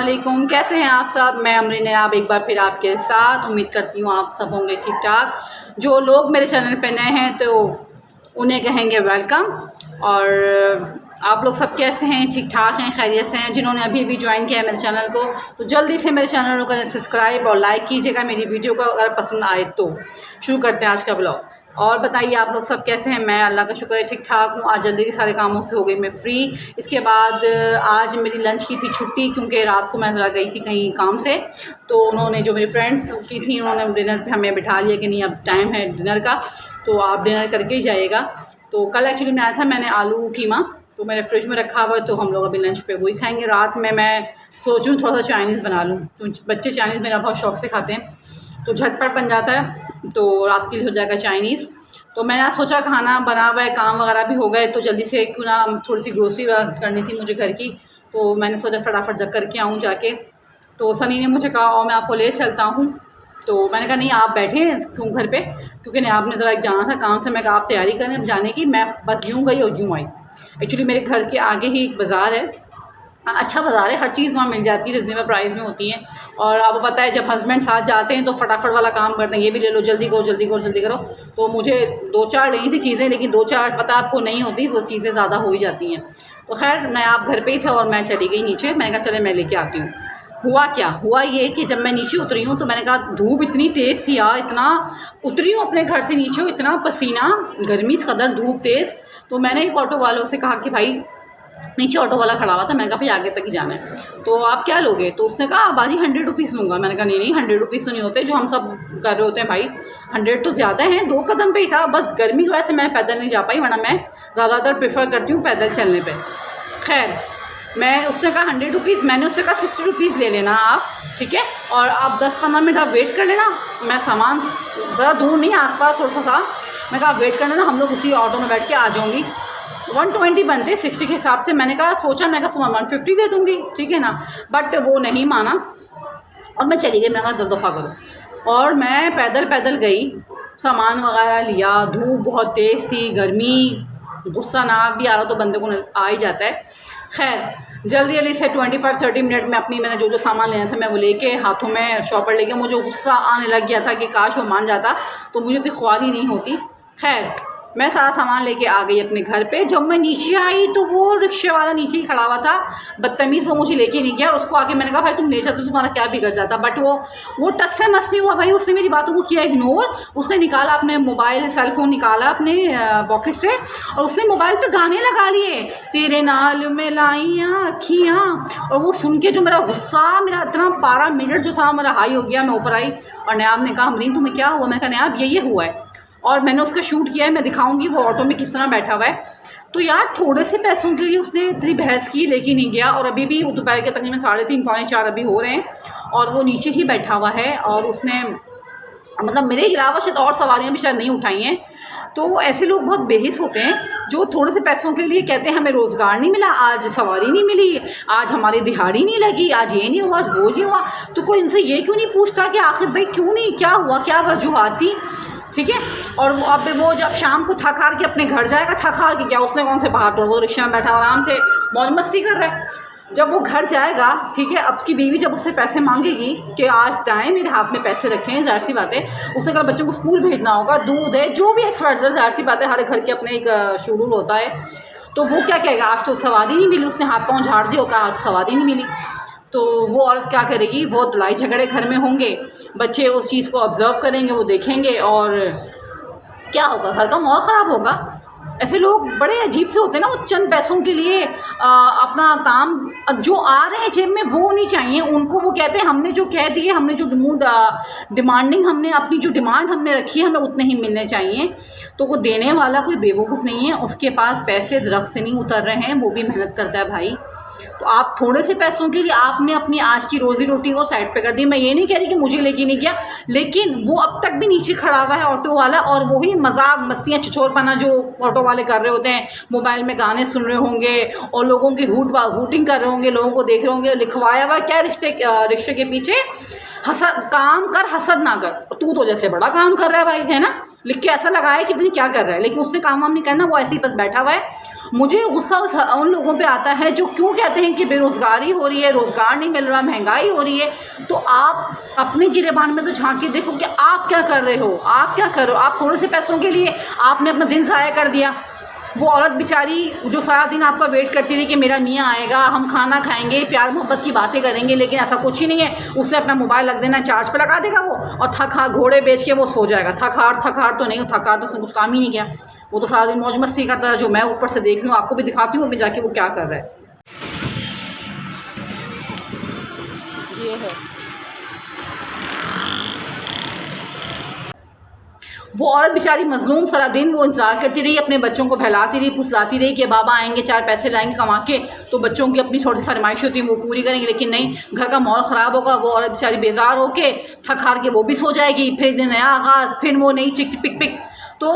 वालेकुम, कैसे हैं आप सब। मैं अमरीन आप एक बार फिर आपके साथ। उम्मीद करती हूँ आप सब होंगे ठीक ठाक। जो लोग मेरे चैनल पे नए हैं तो उन्हें कहेंगे वेलकम। और आप लोग सब कैसे हैं, ठीक ठाक हैं, खैरियत से हैं। जिन्होंने अभी अभी ज्वाइन किया है मेरे चैनल को तो जल्दी से मेरे चैनल को करें सब्सक्राइब और लाइक कीजिएगा मेरी वीडियो को अगर पसंद आए तो। शुरू करते हैं आज का ब्लॉग। और बताइए आप लोग सब कैसे हैं। मैं अल्लाह का शुक्र है ठीक ठाक हूँ। आज जल्दी सारे कामों से हो गई मैं फ्री। इसके बाद आज मेरी लंच की थी छुट्टी, क्योंकि रात को मैं ज़रा गई थी कहीं काम से। तो उन्होंने जो मेरी फ्रेंड्स की थी उन्होंने डिनर पे हमें बिठा लिया कि नहीं अब टाइम है डिनर का, तो आप डिनर करके ही जाइएगा। तो कल एक्चुअली में आया था मैंने आलू कीमा, तो मैंने फ्रिज में रखा हुआ है, तो हम लोग अभी लंच पे वही खाएंगे। रात में मैं सोचूँ थोड़ा सा चाइनीज़ बना लूँ, तो बच्चे चाइनीज़ मेरा बहुत शौक से खाते हैं, तो झटपट बन जाता है, तो रात के लिए हो जाएगा चाइनीज़। तो मैंने आज सोचा खाना बना हुआ है, काम वगैरह भी हो गए, तो जल्दी से क्यों ना थोड़ी सी ग्रोसरी करनी थी मुझे घर की, तो मैंने सोचा फटाफट जग करके आऊँ जाके। तो सनी ने मुझे कहा और मैं आपको ले चलता हूँ, तो मैंने कहा नहीं आप बैठे हैं क्यों घर पे, क्योंकि नहीं आपने ज़रा एक जाना था काम से। मैं कहा आप तैयारी करें जाने की, मैं बस यूँ गई और यूँ आई। एक्चुअली मेरे घर के आगे ही एक बाज़ार है, अच्छा बाज़ार है, हर चीज़ वहाँ मिल जाती है, रिजनेबल प्राइस में होती है। और आपको पता है जब हस्बैंड साथ जाते हैं तो फटाफट वाला काम करते हैं, ये भी ले लो, जल्दी करो जल्दी करो जल्दी करो। तो मुझे 2-4 लेनी थी चीज़ें, लेकिन 2-4 पता आपको नहीं होती, वो चीज़ें ज़्यादा हो ही जाती हैं। तो खैर मैं आप घर पे ही थे और मैं चली गई नीचे। मैंने कहा चले मैं लेके आती हूँ। हुआ क्या हुआ ये कि जब मैं नीचे उतरी हूँ तो मैंने कहा धूप इतनी तेज़ थी यार, इतना उतरी हूँ अपने घर से नीचे, इतना पसीना, गर्मी कदर, धूप तेज़। तो मैंने एक ऑटो वालों से कहा कि भाई, नीचे ऑटो वाला खड़ा हुआ था, मैंने कहा भाई आगे तक ही जाना है, तो आप क्या लोगे। तो उसने कहा बाजी 100 रुपीज़ लूँगा। मैंने कहा नहीं 100 रुपीज़ तो नहीं होते जो हम सब कर रहे होते हैं भाई, 100 तो ज़्यादा हैं। 2 कदम पे ही था, बस गर्मी की वजह से मैं पैदल नहीं जा पाई, वरना मैं ज़्यादातर प्रेफर करती हूँ पैदल चलने पर। खैर मैं उसने कहा 100 रुपीज़, मैंने उससे कहा 60 रुपीज़ ले लेना आप, ठीक है, और आप 10-15 मिनट आप वेट कर लेना, मैं सामान ज़्यादा दूर नहीं, आसपास थोड़ा सा। मैं कहा वेट कर लेना, हम लोग उसी ऑटो में बैठ के आ जाऊँगी। 120 बनते 60 के हिसाब से। मैंने कहा सोचा, मैं कहा 150 दे दूँगी, ठीक है ना, बट वो नहीं माना और मैं चली गई। मैंने कहा दफ़ा करो, और मैं पैदल पैदल गई, सामान वगैरह लिया। धूप बहुत तेज़ थी, गर्मी, गुस्सा ना भी आ रहा तो बंदे को आ ही जाता है। खैर जल्दी जल्दी से 25-30 मिनट में मैंने जो सामान लेना था मैं वो लेके हाथों में शॉपर लेके, मुझे गुस्सा आने लग गया था कि काश वो मान जाता तो मुझे तो ख्वारी नहीं होती। खैर मैं सारा सामान लेके आ गई अपने घर पे। जब मैं नीचे आई तो वो रिक्शे वाला नीचे ही खड़ा हुआ था, बदतमीज़, वो मुझे लेके नहीं गया। और उसको आके मैंने कहा भाई तुम ले जाते तो तुम्हारा क्या बिगड़ जाता, बट वो टच से मस्त नहीं हुआ भाई। उसने मेरी बातों को किया इग्नोर। उसने निकाला अपने मोबाइल, सेलफोन निकाला अपने पॉकेट से और उसने मोबाइल पे गाने लगा लिए, तेरे नाल में लाइयाँ अखियाँ। और वो सुन के जो मेरा गुस्सा, मेरा इतना पारा मिनट जो था मेरा हाई हो गया। मैं ऊपर आई और नयाब ने कहा अमरीन तुम्हें क्या हुआ। मैं कहा नयाब ये हुआ है, और मैंने उसका शूट किया है, मैं दिखाऊंगी वो ऑटो में किस तरह बैठा हुआ है। तो यार थोड़े से पैसों के लिए उसने इतनी बहस की, लेकिन नहीं गया। और अभी भी वो दोपहर के तकरीबन 3:30-4 अभी हो रहे हैं और वो नीचे ही बैठा हुआ है। और उसने मतलब मेरे अलावा शायद और सवारियाँ भी शायद नहीं उठाई हैं। तो ऐसे लोग बहुत बेहिस होते हैं जो थोड़े से पैसों के लिए कहते हैं हमें रोज़गार नहीं मिला, आज सवारी नहीं मिली, आज हमारी दिहाड़ी नहीं लगी, आज ये नहीं हुआ, आज वो नहीं हुआ। तो कोई इनसे ये क्यों नहीं पूछता कि आखिर भाई क्यों नहीं, क्या हुआ, क्या वजूहत थी, ठीक है। और अब वो जब शाम को थक हार के अपने घर जाएगा, थक हार के क्या, उसने कौन से बाहर, वो रिक्शा में बैठा आराम से मौज मस्ती कर रहा है। जब वो घर जाएगा, ठीक है, अब की बीवी जब उससे पैसे मांगेगी कि आज जाएँ मेरे हाथ में पैसे रखें, ज़ाहिर सी बात है उससे अगर बच्चों को स्कूल भेजना होगा, दूध है, जो भी एक्सपर्ट, ज़ाहिर सी बात है हर घर के अपने एक शेड्यूल होता है। तो वो क्या कहेगा आज तो सवारी नहीं मिली, उसने हाथ पाँव झाड़ दिया होगा आज सवारी नहीं मिली। तो वो औरत क्या करेगी, वो लड़ाई झगड़े घर में होंगे, बच्चे उस चीज़ को ऑब्ज़र्व करेंगे, वो देखेंगे और क्या होगा, घर का माहौल ख़राब होगा। ऐसे लोग बड़े अजीब से होते हैं ना, वो चंद पैसों के लिए अपना काम जो आ रहे हैं जेब में वो नहीं चाहिए उनको। वो कहते हैं हमने जो कह दिए, हमने जो डिमांडिंग, हमने अपनी जो डिमांड हमने रखी है हमें उतने ही मिलने चाहिए। तो वो देने वाला कोई बेवकूफ़ नहीं है, उसके पास पैसे दरख्त से नहीं उतर रहे हैं, वो भी मेहनत करता है भाई। तो आप थोड़े से पैसों के लिए आपने अपनी आज की रोज़ी रोटी को साइड पे कर दी। मैं ये नहीं कह रही कि मुझे लेके नहीं गया, लेकिन वो अब तक भी नीचे खड़ा हुआ है ऑटो वाला, और वही मजाक मस्तियाँ छिछोरपना जो ऑटो वाले कर रहे होते हैं, मोबाइल में गाने सुन रहे होंगे और लोगों की हूटिंग कर रहे होंगे, लोगों को देख रहे होंगे। लिखवाया हुआ क्या रिक्शे के पीछे, हसद काम कर हसद ना कर, तू तो जैसे बड़ा काम कर रहा है भाई, है ना, लिख के ऐसा लगाया कि पता क्या कर रहा है, लेकिन उससे काम वाम नहीं करना, वो ऐसे ही बस बैठा हुआ है। मुझे गुस्सा उन लोगों पे आता है जो क्यों कहते हैं कि बेरोज़गारी हो रही है, रोज़गार नहीं मिल रहा, महंगाई हो रही है। तो आप अपने गिरेबान में तो झांक के देखो कि आप क्या कर रहे हो, आप क्या कर रहे हो। आप थोड़े से पैसों के लिए आपने अपना दिन ज़ाया कर दिया। वो औरत बेचारी जो सारा दिन आपका वेट करती रही कि मेरा मियाँ आएगा, हम खाना खाएंगे, प्यार मोहब्बत की बातें करेंगे, लेकिन ऐसा कुछ ही नहीं है। उससे अपना मोबाइल रख देना, चार्ज पे लगा देगा वो, और थक हार घोड़े बेच के वो सो जाएगा। थक हार तो नहीं, थक हार तो उसने कुछ काम ही नहीं किया, वो तो सारा दिन मौज मस्ती करता है, जो मैं ऊपर से देख रही हूँ। आपको भी दिखाती हूँ अभी जाके वो क्या कर रहा है। ये है वो औरत बेचारी मजलूम, सारा दिन वो इंतजार करती रही, अपने बच्चों को बहलाती रही, फुसलाती रही कि बाबा आएंगे, 4 पैसे लाएंगे कमा के, तो बच्चों की अपनी थोड़ी सी फरमाइश होती है वो पूरी करेंगे। लेकिन नहीं, घर का माहौल ख़राब होगा, वो औरत बेचारी बेजार होके थक हार के वो भी सो जाएगी। फिर दिन नया आगाज़, फिर वो नई चिक पिक पिक। तो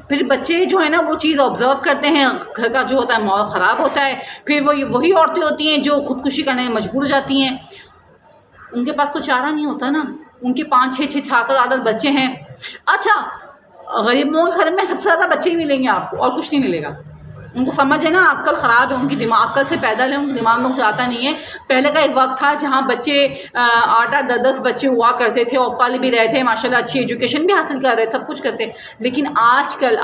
फिर बच्चे जो है ना वो चीज़ ऑब्ज़र्व करते हैं, घर का जो होता है माहौल ख़राब होता है। फिर वही औरतें होती हैं जो ख़ुदकुशी करने में मजबूर हो जाती हैं। उनके पास कोई चारा नहीं होता ना, उनके 5 6 7 8 बच्चे हैं। अच्छा, गरीबों के घर में सबसे ज़्यादा बच्चे ही मिलेंगे आपको, और कुछ नहीं मिलेगा। उनको समझ है ना, अक्ल ख़राब है उनकी, दिमाग अक्ल से पैदल है, उनके दिमाग में कुछ आता नहीं है। पहले का एक वक्त था जहाँ बच्चे 8 8 10 बच्चे हुआ करते थे, और पल भी रहे थे, माशाल्लाह अच्छी एजुकेशन भी हासिल कर रहे थे, सब कुछ करते। लेकिन आजकल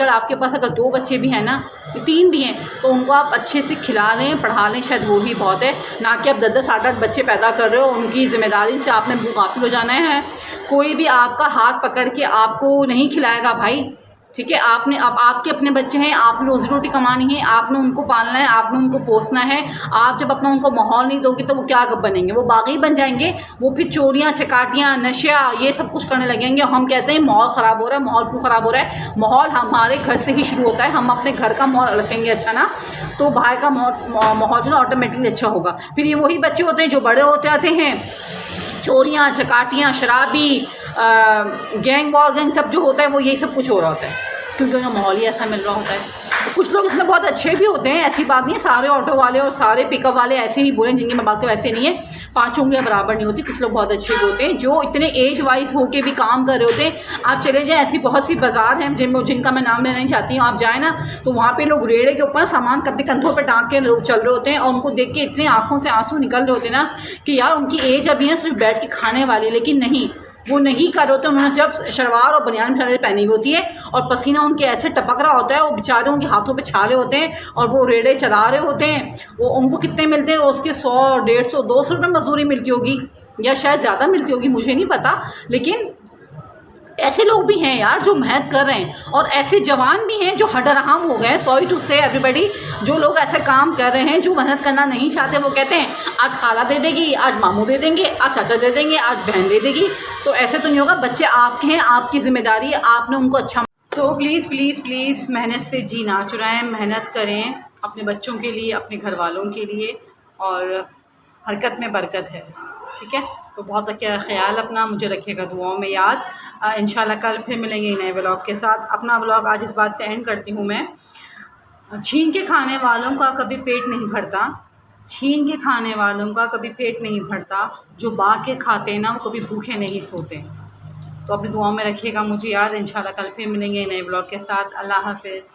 आपके पास अगर 2 बच्चे भी हैं ना, 3 भी हैं, तो उनको आप अच्छे से खिला लें, पढ़ा लें, शायद वो ही बहुत है, ना कि आप 10 10 8 8 बच्चे पैदा कर रहे हो। उनकी ज़िम्मेदारी से आपने गाफिल हो जाना है। कोई भी आपका हाथ पकड़ के आपको नहीं खिलाएगा भाई, ठीक है। आपने अब आपके अपने बच्चे हैं, आपने रोज़ी रोटी कमानी है, आपने उनको पालना है, आपने उनको पोसना है। आप जब अपना उनको माहौल नहीं दोगे तो वो क्या बनेंगे, वो बागी बन जाएंगे। वो फिर चोरियाँ चकाटियाँ नशा ये सब कुछ करने लगेंगे। हम कहते हैं माहौल ख़राब हो रहा है, माहौल क्यों ख़राब हो रहा है? माहौल हमारे घर से ही शुरू होता है। हम अपने घर का माहौल रखेंगे अच्छा ना, तो बाहर का माहौल जो ना ऑटोमेटिकली अच्छा होगा। फिर ये वही बच्चे होते हैं जो बड़े होते आते हैं, चोरियाँ चकाटियाँ, शराबी, गैंग वॉर गैंग सब जो होता है वो यही सब कुछ हो रहा होता है, क्योंकि उनका माहौल ही ऐसा मिल रहा होता है। तो कुछ लोग इसमें बहुत अच्छे भी होते हैं, ऐसी बात नहीं है। सारे ऑटो वाले और सारे पिकअप वाले ऐसे ही बुरे, जिनकी मैं बात तो ऐसे नहीं है, 5 उंगलियां बराबर नहीं होती। कुछ लोग बहुत अच्छे भी होते हैं जो इतने एज वाइज होके भी काम कर रहे होते हैं। आप चले जाएँ, ऐसी बहुत सी बाज़ार हैं जिनका मैं नाम लेना नहीं चाहती हूँ। आप जाए ना तो वहाँ पे लोग रेड़े के ऊपर सामान अपने कंधों पर टाँग के लोग चल रहे होते हैं, और उनको देख के इतनी आँखों से आंसू निकल रहे होते हैं ना कि यार उनकी एज अभी है सिर्फ बैठ के खाने वाली। लेकिन नहीं, वो नहीं कर रहे होते। उन्होंने जब शलवार और बनियान पहनी हुई होती है और पसीना उनके ऐसे टपक रहा होता है, वो बेचारे उनके हाथों पे छाले होते हैं और वो रेड़े चला रहे होते हैं। वो उनको कितने मिलते हैं रोज़ के? 100 150 200 रुपये मजदूरी मिलती होगी, या शायद ज़्यादा मिलती होगी, मुझे नहीं पता। लेकिन ऐसे लोग भी हैं यार जो मेहनत कर रहे हैं, और ऐसे जवान भी हैं जो हडरहम हो गए। सॉरी टू से एवरीबॉडी, जो लोग ऐसे काम कर रहे हैं, जो मेहनत करना नहीं चाहते, वो कहते हैं आज खाला दे देगी, आज मामू दे देंगे, आज चाचा दे देंगे, आज बहन दे देगी। तो ऐसे तो नहीं होगा। बच्चे आपके हैं, आपकी जिम्मेदारी है, आपने उनको अच्छा। सो प्लीज़ प्लीज़ प्लीज़ मेहनत से जी ना चुराएं, मेहनत करें अपने बच्चों के लिए, अपने घर वालों के लिए, और हरकत में बरकत है, ठीक है। तो बहुत ख्याल अपना, मुझे रखिएगा दुआओं में याद। इंशाल्लाह कल फिर मिलेंगे नए व्लॉग के साथ। अपना व्लॉग आज इस बात पे एंड करती हूँ मैं। छीन के खाने वालों का कभी पेट नहीं भरता, छीन के खाने वालों का कभी पेट नहीं भरता, जो बाँट के खाते हैं ना वो कभी भूखे नहीं सोते। तो अपनी दुआओं में रखिएगा मुझे याद। इंशाल्लाह कल फिर मिलेंगे नए व्लॉग के साथ। अल्लाह हाफ़िज़।